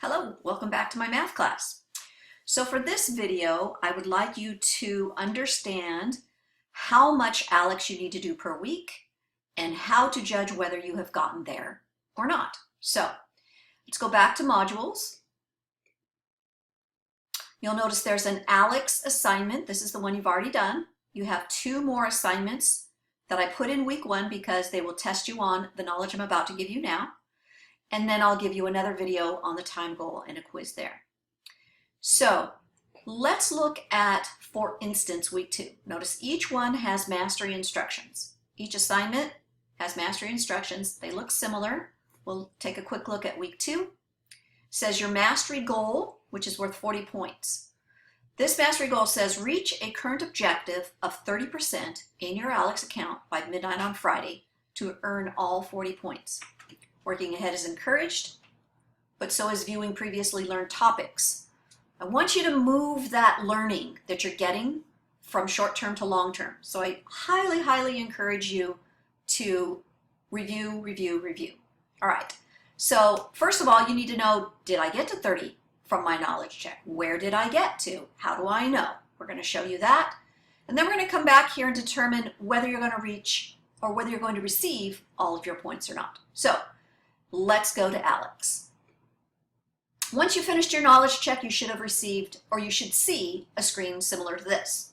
Hello, welcome back to my math class. So for this video, I would like you to understand how much ALEKS you need to do per week and how to judge whether you have gotten there or not. So let's go back to modules. You'll notice there's an ALEKS assignment. This is the one you've already done. You have two more assignments that I put in week 1 because they will test you on the knowledge I'm about to give you now. And then I'll give you another video on the time goal and a quiz there. So let's look at, for instance, week 2. Notice each one has mastery instructions. Each assignment has mastery instructions. They look similar. We'll take a quick look at week 2. It says your mastery goal, which is worth 40 points. This mastery goal says reach a current objective of 30% in your ALEKS account by midnight on Friday to earn all 40 points. Working ahead is encouraged, but so is viewing previously learned topics. I want you to move that learning that you're getting from short-term to long-term. So I highly, highly encourage you to review. All right, so first of all, you need to know, did I get to 30 from my knowledge check? Where did I get to? How do I know? We're going to show you that. And then we're going to come back here and determine whether you're going to reach or whether you're going to receive all of your points or not. So let's go to ALEKS. Once you finished your knowledge check, you should have received, or you should see, a screen similar to this.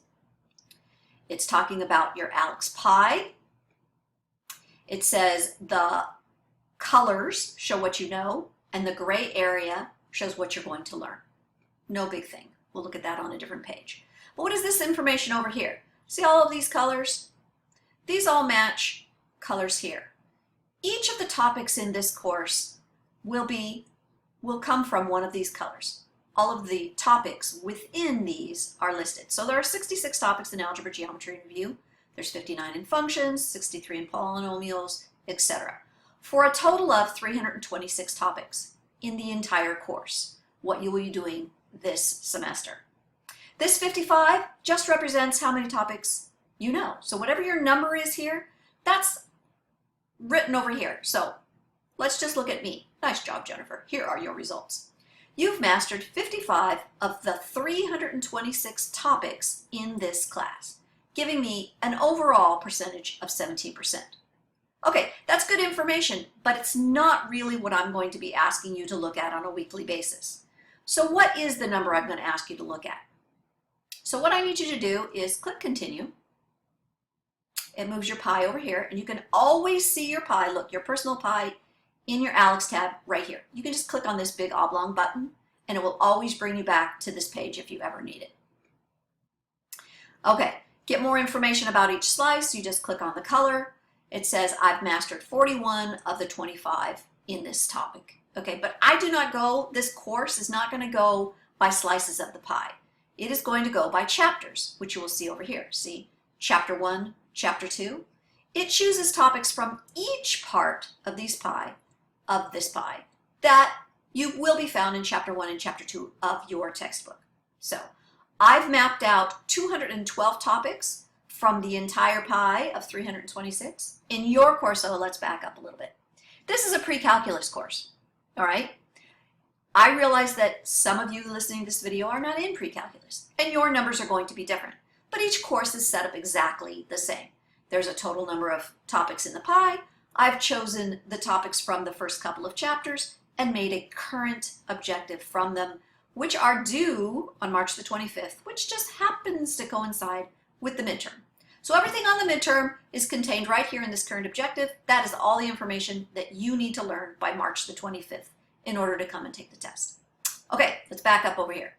It's talking about your ALEKS pie. It says the colors show what you know, and the gray area shows what you're going to learn. No big thing. We'll look at that on a different page. But what is this information over here? See all of these colors? These all match colors here. Each of the topics in this course will come from one of these colors. All of the topics within these are listed. So there are 66 topics in algebra, geometry, and review. There's 59 in functions, 63 in polynomials, etc. For a total of 326 topics in the entire course, what you will be doing this semester. This 55 just represents how many topics you know. So whatever your number is here, that's written over here. So let's just look at me. Nice job, Jennifer. Here are your results. You've mastered 55 of the 326 topics in this class, giving me an overall percentage of 17%. Okay, that's good information, but it's not really what I'm going to be asking you to look at on a weekly basis. So what is the number I'm going to ask you to look at? So what I need you to do is click continue. It moves your pie over here, and you can always see your pie, look, your personal pie in your ALEKS tab right here. You can just click on this big oblong button, and it will always bring you back to this page if you ever need it. Okay, get more information about each slice. You just click on the color. It says I've mastered 41 of the 25 in this topic. Okay, but I do not go, this course is not going to go by slices of the pie. It is going to go by chapters, which you will see over here. See, chapter 1, chapter 2. It chooses topics from each part of this pie that you will be found in chapter 1 and chapter 2 of your textbook. So I've mapped out 212 topics from the entire pie of 326. In your course, though, let's back up a little bit. This is a pre-calculus course, all right? I realize that some of you listening to this video are not in pre-calculus, and your numbers are going to be different. But each course is set up exactly the same. There's a total number of topics in the pie. I've chosen the topics from the first couple of chapters and made a current objective from them, which are due on March the 25th, which just happens to coincide with the midterm. So everything on the midterm is contained right here in this current objective. That is all the information that you need to learn by March the 25th in order to come and take the test. Okay, let's back up over here.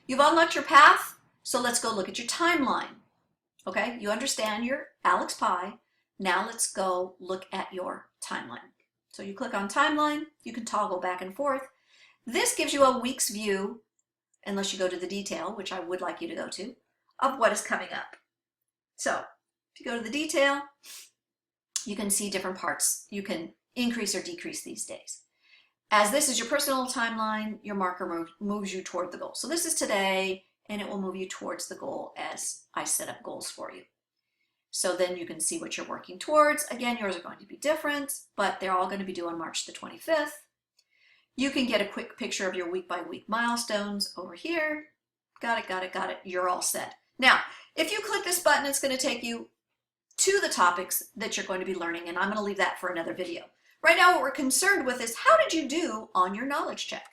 You've unlocked your path. So let's go look at your timeline. Okay, you understand your ALEKS pie. Now let's go look at your timeline. So you click on timeline, you can toggle back and forth. This gives you a week's view, unless you go to the detail, which I would like you to go to, of what is coming up. So if you go to the detail, you can see different parts. You can increase or decrease these days. As this is your personal timeline, your marker moves you toward the goal. So this is today, and it will move you towards the goal as I set up goals for you. So then you can see what you're working towards. Again, yours are going to be different, but they're all going to be due on March the 25th. You can get a quick picture of your week by week milestones over here. Got it, got it, got it. You're all set. Now, if you click this button, it's going to take you to the topics that you're going to be learning, and I'm going to leave that for another video. Right now, what we're concerned with is how did you do on your knowledge check?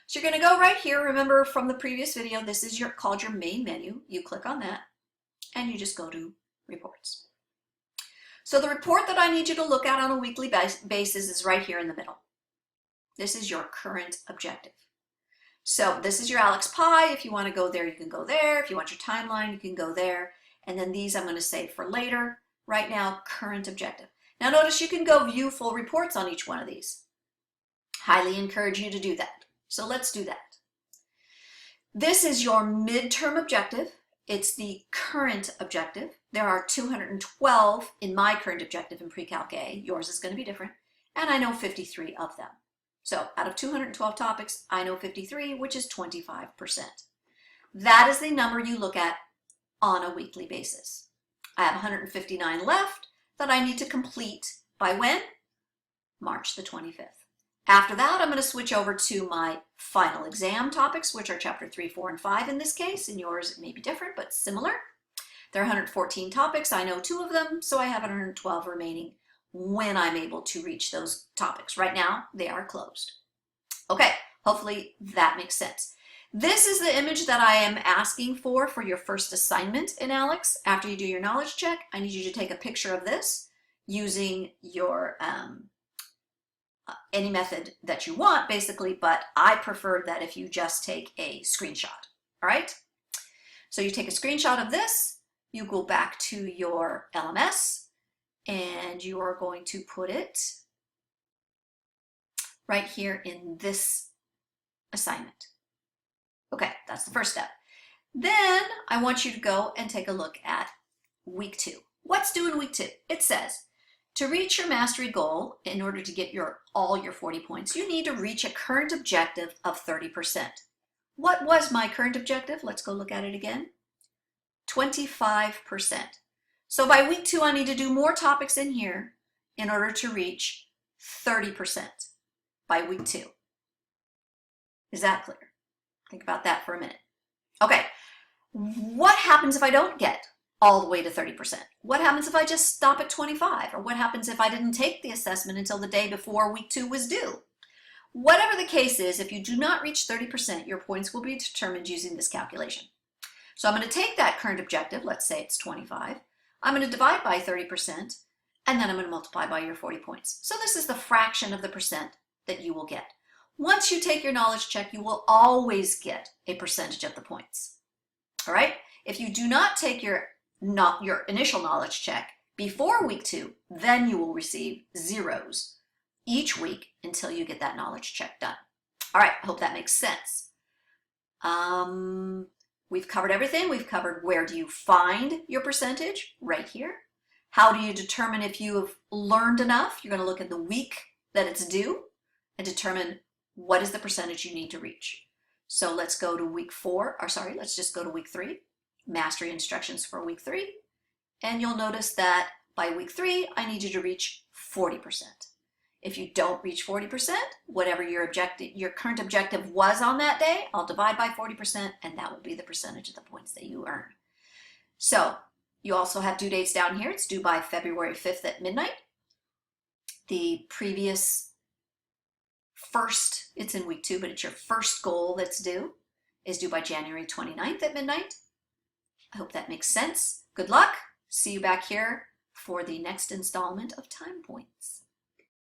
So you're going to go right here. Remember from the previous video, this is called your main menu. You click on that, and you just go to reports. So the report that I need you to look at on a weekly basis is right here in the middle. This is your current objective. So this is your ALEKS pie. If you want to go there, you can go there. If you want your timeline, you can go there. And then these I'm going to save for later. Right now, current objective. Now notice you can go view full reports on each one of these. Highly encourage you to do that. So let's do that. This is your midterm objective. It's the current objective. There are 212 in my current objective in Pre-Calc A. Yours is going to be different. And I know 53 of them. So out of 212 topics, I know 53, which is 25%. That is the number you look at on a weekly basis. I have 159 left that I need to complete by when? March the 25th. After that, I'm going to switch over to my final exam topics, which are chapter 3, 4, and 5 in this case. In yours, it may be different, but similar. There are 114 topics. I know 2 of them, so I have 112 remaining when I'm able to reach those topics. Right now, they are closed. Okay, hopefully that makes sense. This is the image that I am asking for your first assignment in ALEKS. After you do your knowledge check, I need you to take a picture of this using your any method that you want, basically, but I prefer that if you just take a screenshot, all right? So you take a screenshot of this, you go back to your LMS, and you are going to put it right here in this assignment. Okay, that's the first step. Then I want you to go and take a look at week 2. What's due in week 2? It says, to reach your mastery goal, in order to get all your 40 points, you need to reach a current objective of 30%. What was my current objective? Let's go look at it again. 25%. So by week 2, I need to do more topics in here in order to reach 30% by week 2. Is that clear? Think about that for a minute. Okay, what happens if I don't get all the way to 30%? What happens if I just stop at 25? Or what happens if I didn't take the assessment until the day before week 2 was due? Whatever the case is, if you do not reach 30%, your points will be determined using this calculation. So I'm going to take that current objective, let's say it's 25, I'm going to divide by 30%, and then I'm going to multiply by your 40 points. So this is the fraction of the percent that you will get. Once you take your knowledge check, you will always get a percentage of the points. All right? If you do not take your initial knowledge check before week 2, then you will receive zeros each week until you get that knowledge check done. All right, I hope that makes sense. We've covered everything. We've covered where do you find your percentage, right here. How do you determine if you have learned enough? You're going to look at the week that it's due and determine what is the percentage you need to reach. So let's go to week 4, or sorry, let's just go to week 3, mastery instructions for week 3. And you'll notice that by week 3, I need you to reach 40%. If you don't reach 40%, whatever your current objective was on that day, I'll divide by 40%, and that will be the percentage of the points that you earn. So you also have due dates down here. It's due by February 5th at midnight. The previous first, it's in week 2, but it's your first goal that's due, is due by January 29th at midnight. I hope that makes sense. Good luck. See you back here for the next installment of Time Points.